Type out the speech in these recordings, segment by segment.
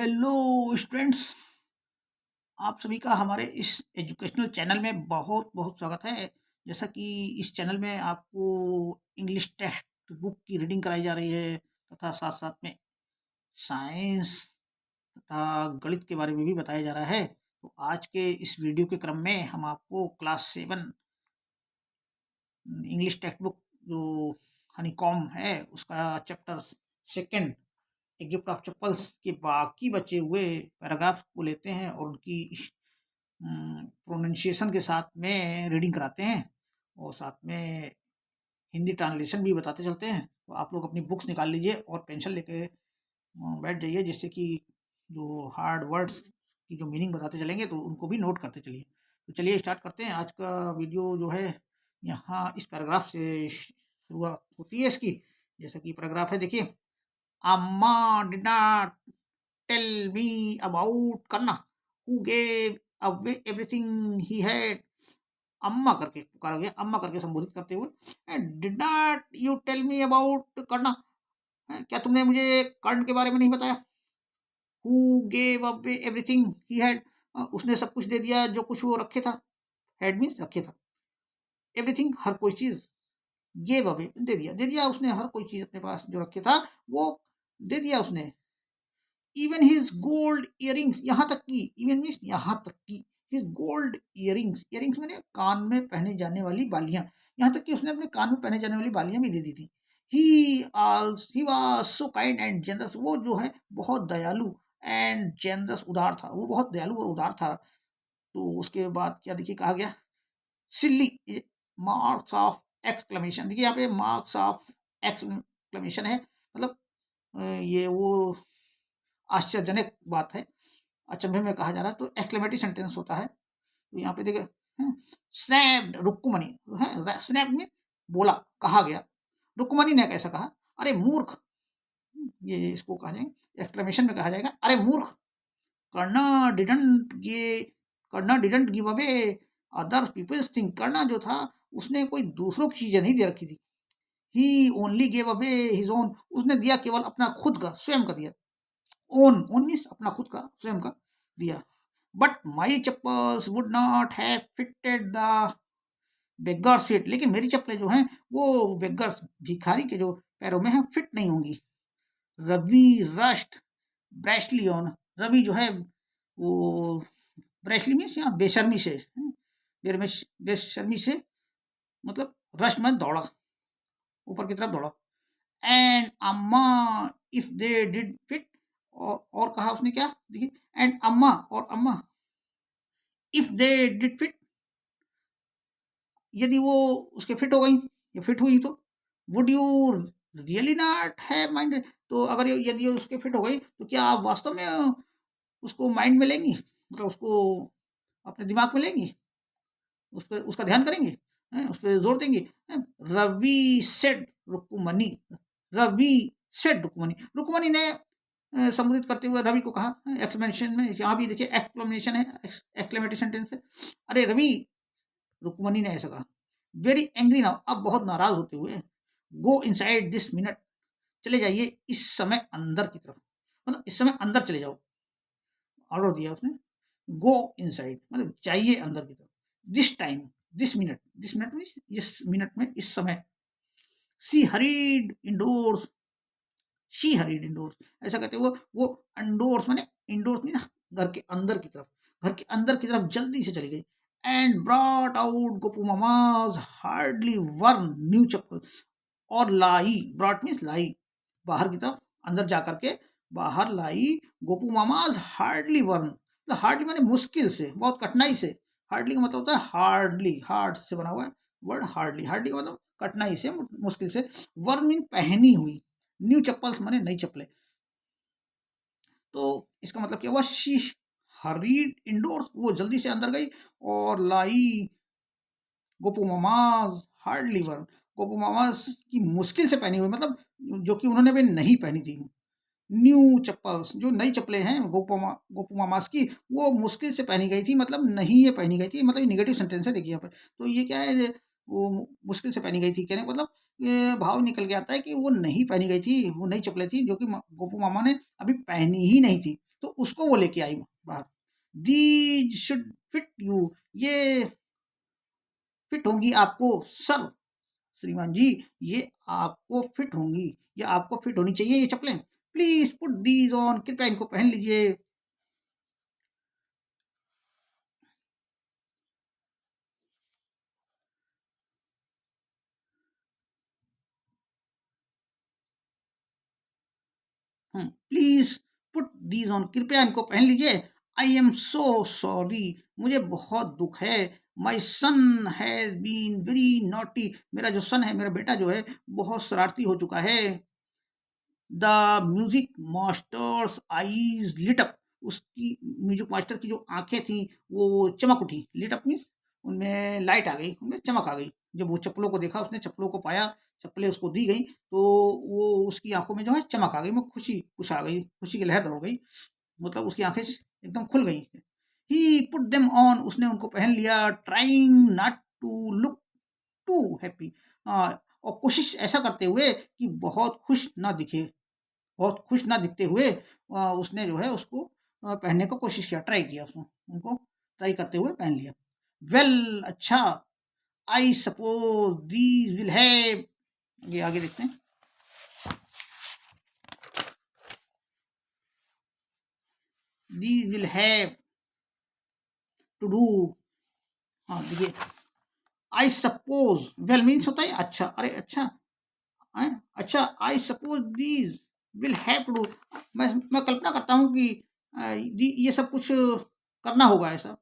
Hello students, आप सभी का हमारे इस एजुकेशनल चैनल में बहुत बहुत स्वागत है। जैसा कि इस चैनल में आपको इंग्लिश टेक्स्ट बुक की रीडिंग कराई जा रही है तथा साथ साथ में साइंस तथा गणित के बारे में भी बताया जा रहा है। तो आज के इस वीडियो के क्रम में हम आपको क्लास 7 इंग्लिश टेक्स्ट बुक जो हनीकॉम है उसका chapter second a gift of chappals के बाकी बचे हुए पैराग्राफ को लेते हैं और उनकी प्रोनाउंसिएशन के साथ में रीडिंग कराते हैं और साथ में हिंदी ट्रांसलेशन भी बताते चलते हैं। तो आप लोग अपनी बुक्स निकाल लीजिए और पेंसिल लेके बैठ जाइए, जिससे कि जो हार्ड वर्ड्स की जो मीनिंग बताते चलेंगे तो उनको भी नोट करते चलिए। तो चलिए स्टार्ट करते हैं। आज का वीडियो जो है यहाँ इस पैराग्राफ से शुरुआत होती है इसकी। जैसा कि पैराग्राफ है, देखिए, अम्मा did not tell me about Karna who gave away everything he had. अम्मा करके पुकारा गया, अम्मा करके संबोधित करते हुए, did not you tell me about Karna, क्या तुमने मुझे कर्ण के बारे में नहीं बताया। Who gave away everything he had, उसने सब कुछ दे दिया जो कुछ वो रखे था। हैड मीन्स रखे था, एवरीथिंग हर कोई चीज, गेव अवे दे दिया उसने हर कोई चीज अपने पास जो रखे था वो दे दिया उसने। इवन हिज गोल्ड इयरिंग्स, यहाँ तक की, इवन मीन्स यहाँ तक की, हिज गोल्ड इयरिंग्स, इयरिंग्स मैंने कान में पहने जाने वाली बालियां, यहाँ तक कि उसने अपने कान में पहने जाने वाली बालियां भी दे दी थी। He was so kind and generous, वो जो है बहुत दयालु एंड जेनरस, उदार था, वो बहुत दयालु और उदार था। तो उसके बाद क्या देखिए कहा गया, सिल्ली मार्क्स ऑफ एक्सक्लेमेशन, देखिए यहाँ पे मार्क्स ऑफ एक्सक्लेमेशन है, मतलब ये वो आश्चर्यजनक बात है, अचंभे में कहा जा रहा है, तो एक्सक्लेमेटरी सेंटेंस होता है। तो यहाँ पे देखिए, स्नैप्ड रुक्कुमनी है, स्नैप्ड में बोला, कहा गया, रुक्कुमनी ने कैसा कहा, अरे मूर्ख, ये इसको कहा जाएगा एक्सक्लेमेशन में कहा जाएगा, अरे मूर्ख। Karna didn't give Karna didn't give away other people's thing, Karna जो था उसने कोई दूसरों की चीजें नहीं दे रखी थी। He only gave away his own, उसने दिया केवल अपना खुद का, स्वयं का दिया। ओन, ओन मीन्स अपना खुद का, स्वयं का दिया। But my chappals would not have fitted the beggars feet, लेकिन मेरी चप्पलें जो हैं वो बेगर्स, भिखारी के जो पैरों में है फिट नहीं होंगी। रवि रस्ट ब्रैशली ऑन, रवि जो है वो ब्रैशली मीन्स यहाँ बेशर्मी से, बेशर्मी से मतलब रस्ट में दौड़ा, ऊपर की तरफ दौड़ा। एंड अम्मा इफ दे डिड फिट, और कहा उसने क्या, देखिए, एंड अम्मा, और अम्मा, इफ दे डिड फिट, यदि वो उसके फिट हो गई या फिट हुई, तो would you really not have mind, तो अगर यदि उसके फिट हो गई तो क्या आप वास्तव में उसको माइंड में लेंगी, मतलब उसको अपने दिमाग में लेंगी, उस पर उसका ध्यान करेंगे, उस पर जोर देंगे। रवि सेड रुक्मणी, रवि सेड रुक्मणी, रुक्मणी ने संबोधित करते हुए रवि को कहा। एक्सप्लेनेशन में यहाँ भी देखिए एक्सप्लेनेशन है, एक्सक्लेमेटरी सेंटेंस है, अरे रवि, रुक्मणी ने ऐसा कहा। वेरी एंग्री नाउ, अब बहुत नाराज होते हुए, गो इनसाइड दिस मिनट, चले जाइए इस समय अंदर की तरफ, मतलब इस समय अंदर चले जाओ, ऑर्डर दिया उसने। गो इनसाइड मतलब जाइए अंदर की तरफ। This time, this minute means इस मिनट में, इस समय। She hurried indoors, she hurried indoors, ऐसा कहते वो इंडोर्स माने, इंडोर्स मीन घर के अंदर की तरफ, घर के अंदर की तरफ जल्दी से चली गई। And brought out Gopu mama's hardly worn new chappal, और लाई, ब्रॉट मीन्स लाई, बाहर की तरफ अंदर जा करके बाहर लाई, गोपू मामाज हार्डली वर्न, हार्डली माने मुश्किल से, बहुत कठिनाई से, हार्डली का मतलब होता है हार्डली, हार्ड से बना हुआ है वर्ड हार्डली, हार्डली का मतलब कठिनाई से, मुश्किल से, वर्न मीन पहनी हुई, न्यू चप्पल्स माने नई चप्पलें। तो इसका मतलब क्या हुआ, शी हरीड इंडोर्स, वो जल्दी से अंदर गई, और लाई गोपू मामाज हार्डली वर्न, गोपू मामाज की मुश्किल से पहनी हुई, मतलब जो कि उन्होंने भी नहीं पहनी थी, न्यू चप्पल्स, जो नई चप्पलें हैं गोपू मामास की, वो मुश्किल से पहनी गई थी, मतलब नहीं ये पहनी गई थी, मतलब निगेटिव सेंटेंस है, देखिए यहाँ पे। तो ये क्या है, वो मुश्किल से पहनी गई थी। कहने का मतलब ये भाव निकल के आता है कि वो नहीं पहनी गई थी, वो नई चप्पलें थी जो कि गोपू मामा ने अभी पहनी ही नहीं थी, तो उसको वो लेके आई बाहर। दीज शुड फिट यू, ये फिट होंगी आपको सर, श्रीमान जी, ये आपको फिट होंगी, ये आपको फिट होनी चाहिए ये चप्पलें। प्लीज पुट दीज ऑन, कृपया इनको पहन लीजिए। प्लीज पुट दीज ऑन, कृपया इनको पहन लीजिए। आई एम सो सॉरी, मुझे बहुत दुख है। माई सन हैज बीन वेरी नॉटी, मेरा जो सन है, मेरा बेटा जो है बहुत शरारती हो चुका है। The music master's eyes lit up, उसकी म्यूजिक मास्टर की जो आंखें थी वो चमक उठी। लिट अप मीन्स उनमें लाइट आ गई, उनमें चमक आ गई। जब वो चप्पलों को देखा, उसने चप्पलों को पाया, चप्पलें उसको दी गई, तो वो उसकी आंखों में जो है चमक आ गई, वो खुशी खुश आ गई, खुशी की लहर दौड़ गई, मतलब उसकी आंखें एकदम खुल गई। ही पुट देम ऑन, उसने उनको पहन लिया। Trying not to look too happy, और कोशिश ऐसा करते हुए कि बहुत खुश ना दिखे, बहुत खुश ना दिखते हुए उसने जो है उसको पहनने को कोशिश किया, ट्राई किया, उसने उनको ट्राई करते हुए पहन लिया। वेल अच्छा, I suppose these will have, ये आगे देखते हैं। These will have to do, हाँ देखिए, आई सपोज, वेल मीन्स होता है अच्छा, अरे अच्छा अच्छा, I suppose these will have to do, मैं कल्पना करता हूँ कि ये सब कुछ करना होगा ऐसा।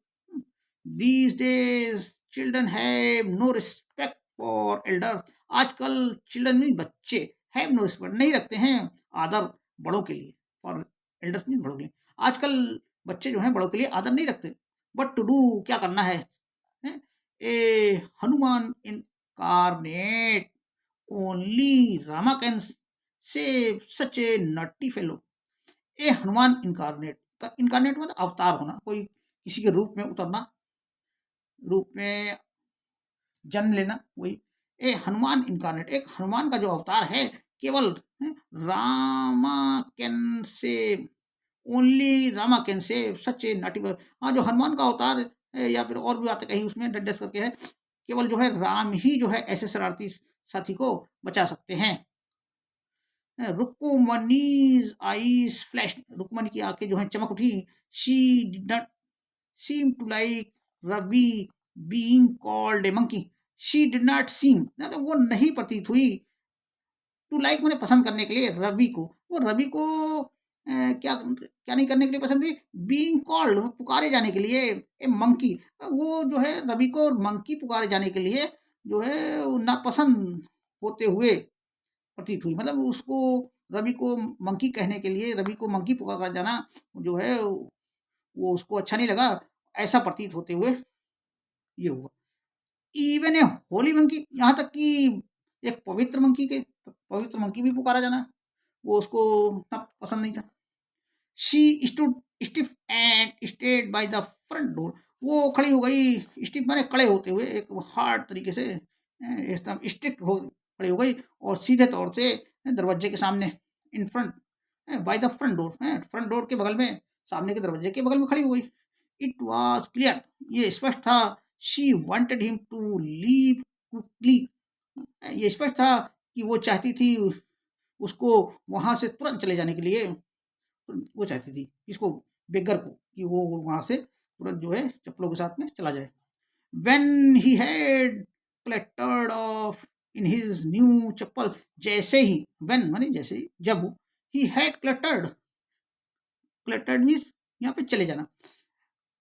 These days children have no respect for elders, आजकल चिल्ड्रन मीन बच्चे, हैव नो रिस्पेक्ट नहीं रखते हैं आदर बड़ों के लिए, फॉर एल्डर्स मीन बड़ों के लिए। आजकल बच्चे जो हैं बड़ों के लिए आदर नहीं रखते। बट टू डू, क्या करना है, a Hanuman incarnate, only Rama can save such a nutty fellow. A Hanuman incarnate, incarnate मतलब अवतार होना, कोई किसी के रूप में उतरना, रूप में जन्म लेना, वही ए हनुमान इनकारनेट, एक हनुमान का जो अवतार है, केवल Rama can say, only Rama can say such A naughty, हाँ जो हनुमान का अवतार है, या फिर और भी बातें कही उसमें डस करके है, केवल जो है राम ही जो है ऐसे शरारती साथी को बचा सकते हैं। रुक्मणीज आईज फ्लैश, रुक्मणी की आंखें जो है चमक उठी। She did not seem to like Ravi being called a monkey, she did not seem, मतलब वो नहीं प्रतीत हुई, टू लाइक मैंने पसंद करने के लिए रवि को, वो रवि को क्या क्या नहीं करने के लिए पसंद हुई, बीइंग कॉल्ड पुकारे जाने के लिए, ए मंकी, वो जो है रवि को मंकी पुकारे जाने के लिए जो है नापसंद होते हुए प्रतीत हुई, मतलब उसको रवि को मंकी कहने के लिए, रवि को मंकी पुकार जाना जो है वो उसको अच्छा नहीं लगा, ऐसा प्रतीत होते हुए ये हुआ। इवन ए होली मंकी, यहाँ तक कि एक पवित्र मंकी के, पवित्र मंकी भी पुकारा जाना वो उसको उतना पसंद नहीं था। She stood stiff and stayed by the front door, वो खड़ी हो गई, स्टिफ माने खड़े होते हुए, एक हार्ड तरीके से एकदम स्ट्रिक्ट हो खड़ी हो गई, और सीधे तौर से दरवाजे के सामने, in front by the front door, front door के बगल में, सामने के दरवाजे के बगल में खड़ी हो गई। इट वॉज क्लियर, ये स्पष्ट था, she wanted him to leave quickly, ये स्पष्ट था कि वो चाहती थी उसको वहां से तुरंत चले जाने के लिए, वो चाहती थी इसको, बेगर को, कि वो वहां से तुरंत जो है चप्पलों के साथ में चला जाए। When he had clattered off in his new chappal, जैसे ही, वेन माने जैसे ही, जब he had clattered, clattered means यहाँ पे चले जाना,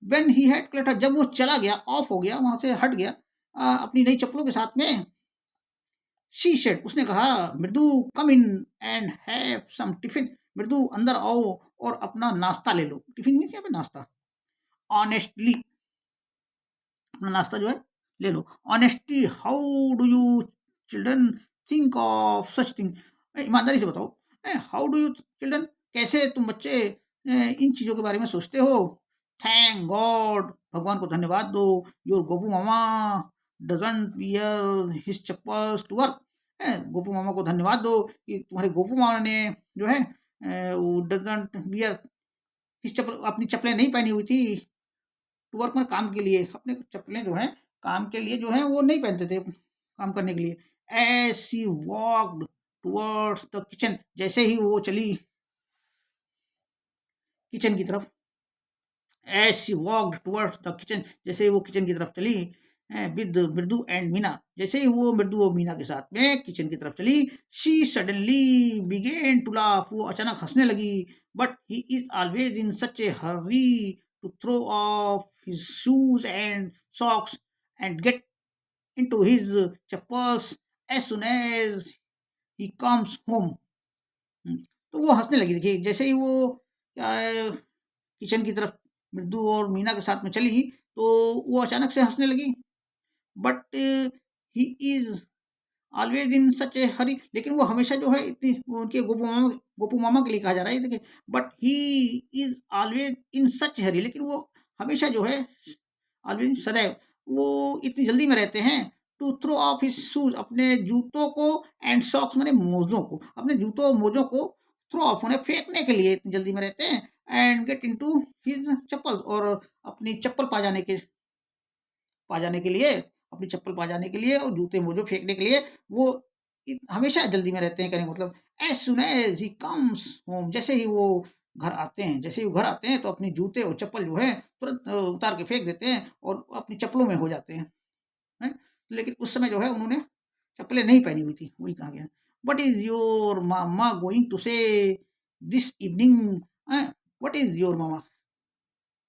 वेन ही हैड क्लटर्ड, जब वो चला गया, ऑफ हो गया, वहां से हट गया अपनी नई चप्पलों के साथ में, शी सेड, उसने कहा, Mridu come in and have some tiffin, Mridu अंदर आओ और अपना नाश्ता ले लो, टिफिन मीन्स यहाँ पे नाश्ता, ऑनेस्टली, अपना नाश्ता जो है ले लो। Honestly how do you children think of such thing, ईमानदारी से बताओ, हाउ डू यू चिल्ड्रन, कैसे तुम बच्चे इन चीज़ों के बारे में सोचते हो। थैंक गॉड, भगवान को धन्यवाद दो, your Gopu mama doesn't wear his chappals to work. Gopu मामा को धन्यवाद दो कि तुम्हारे गोपू मामा ने जो है वो डजंट वियर हिज चप्पल, अपनी चप्पलें नहीं पहनी हुई थी टू वर्क में काम के लिए, अपने चप्पलें जो है काम के लिए जो है वो नहीं पहनते थे काम करने के लिए। As she walked towards the kitchen, जैसे ही वो चली किचन की तरफ, as she walked towards the kitchen, जैसे ही वो किचन की तरफ चली विद मृदु एंड मीना, जैसे ही वो मृदु और मीना के साथ में किचन की तरफ चली, she suddenly began to laugh, वो अचानक हंसने लगी। But he is always in such a hurry to throw off his shoes and socks and get into his chappals as soon as he comes home। तो वो हंसने लगी। देखिए जैसे ही वो क्या है, किचन की तरफ मृदु और मीना के साथ में चली तो वो अचानक से हंसने लगी। But he is always in such a hurry, लेकिन वो हमेशा जो है इतनी, वो उनके गोपू मामा के लिए कहा जा रहा है देखिए। But he is always in such hurry, लेकिन वो हमेशा जो है ऑलवेज सदैव वो इतनी जल्दी में रहते हैं to throw off his shoes, अपने जूतों को, एंड सॉक्स माने मोजों को, अपने जूतों और मोजों को थ्रो ऑफ होने फेंकने के लिए इतनी जल्दी में रहते हैं। एंड गेट इनटू हिज चप्पल, और अपनी चप्पल पा जाने के लिए, अपनी चप्पल पा जाने के लिए और जूते मोजे फेंकने के लिए वो हमेशा जल्दी में रहते हैं। कहने का मतलब as soon as he comes home, जैसे ही वो घर आते हैं, जैसे ही वो घर आते हैं तो अपनी जूते और चप्पल जो है तुरंत उतार के फेंक देते हैं और अपनी चप्पलों में हो जाते हैं। लेकिन उस समय जो है उन्होंने चप्पलें नहीं पहनी हुई थी, वही कहा गया। What is your mama going to say this evening, what is your mama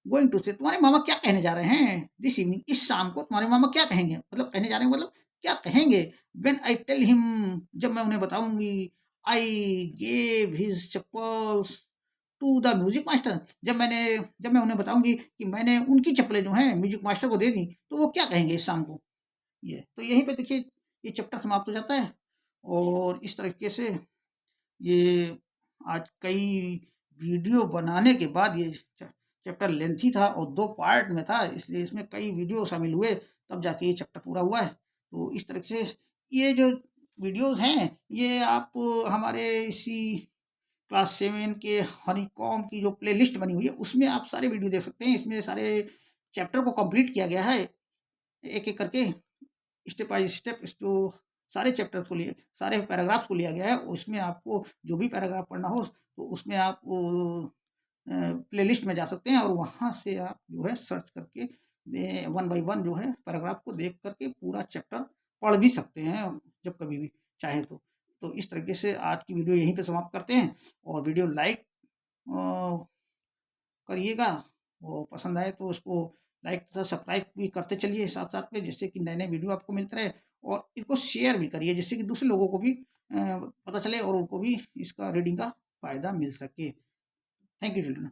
going to say, तुम्हारे मामा क्या कहने जा रहे हैं दिस इवनिंग, इस शाम को तुम्हारे मामा क्या कहेंगे, मतलब कहने जा रहे हैं मतलब क्या कहेंगे। व्हेन आई टेल हिम, जब मैं उन्हें बताऊंगी, I gave his chappals to the music master, जब मैं उन्हें बताऊंगी कि मैंने उनकी चप्पलें जो हैं म्यूजिक मास्टर को दे दी, तो वो क्या कहेंगे इस शाम को। ये तो यहीं पे देखिए ये चैप्टर समाप्त हो जाता है। और इस तरीके से ये आज कई वीडियो बनाने के बाद ये चैप्टर लेंथी था और 2 पार्ट में था, इसलिए इसमें कई वीडियो शामिल हुए तब जाके ये चैप्टर पूरा हुआ है। तो इस तरह से ये जो वीडियोज़ हैं ये आप हमारे इसी क्लास 7 के हनीकॉम की जो प्लेलिस्ट बनी हुई है उसमें आप सारे वीडियो देख सकते हैं। इसमें सारे चैप्टर को कंप्लीट किया गया है एक-एक करके, स्टेप बाय स्टेप जो सारे चैप्टर्स को लिए, सारे पैराग्राफ्स को लिया गया है। उसमें आपको जो भी पैराग्राफ पढ़ना हो तो उसमें आप प्लेलिस्ट में जा सकते हैं और वहाँ से आप जो है सर्च करके 1 बाय 1 जो है पैराग्राफ को देख करके पूरा चैप्टर पढ़ भी सकते हैं जब कभी भी चाहे तो। तो इस तरीके से आज की वीडियो यहीं पे समाप्त करते हैं और वीडियो लाइक करिएगा और पसंद आए तो उसको लाइक तथा सब्सक्राइब भी करते चलिए साथ-साथ में, जिससे कि नए-नए वीडियो आपको मिलते रहे। और इनको शेयर भी करिए जिससे कि दूसरे लोगों को भी पता चले और उनको भी इसका रीडिंग का फ़ायदा मिल सके। Thank you children.